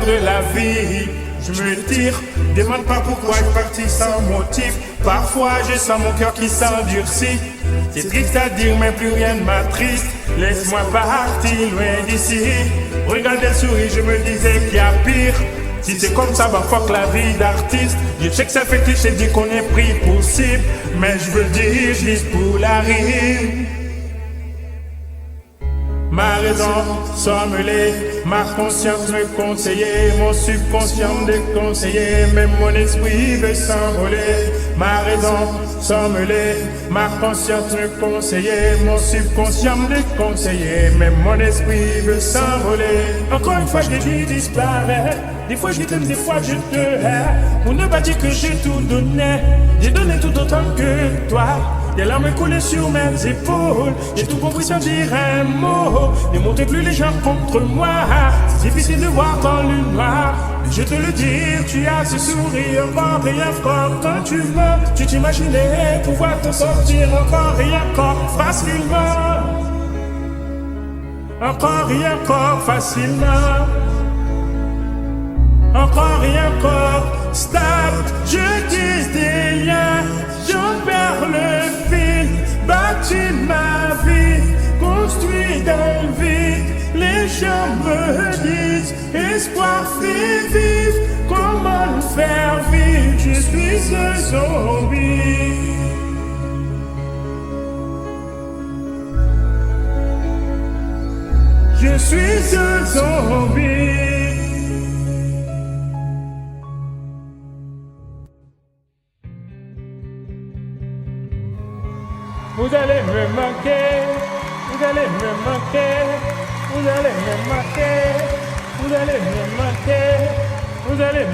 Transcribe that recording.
de la vie. Je me tire, demande pas pourquoi je partis sans motif. Parfois je sens mon cœur qui s'endurcit. C'est triste à dire mais plus rien ne m'attriste. Laisse-moi partir loin d'ici. Regarde elle sourit, je me disais qu'il y a pire. Si c'est comme ça, bah fuck la vie d'artiste. Je sais que ça fait cliché, dit qu'on est pris pour cible. Mais je veux dire, je lis pour la rime. Ma raison sommelée, ma conscience me conseillait, mon subconscient me déconseillait, même mon esprit veut s'envoler. Ma raison sommelée, ma conscience me conseillait, mon subconscient me déconseillait, même mon esprit veut s'envoler. Encore une fois je dis disparaître, des fois je t'aime, des fois je te hais. Pour ne pas dire que j'ai tout donné, j'ai donné tout autant que toi. Des larmes coulaient sur mes épaules. J'ai tout compris sans dire un mot. Ne montez plus les gens contre moi. C'est difficile de voir dans le noir. Mais je te le dis, tu as ce sourire encore et encore. Quand tu meurs, tu t'imaginais pouvoir te sortir encore et encore facilement. Encore et encore facilement. Encore et encore. Stop, je tisse des liens. Je perds le fil, bâti ma vie, construit dans le vide. Les gens me disent, espoir fait vivre, comment le faire vivre? Je suis un zombie. Je suis un zombie. Vous allez me manquer, vous allez me manquer, vous allez me manquer, vous allez me manquer, vous allez me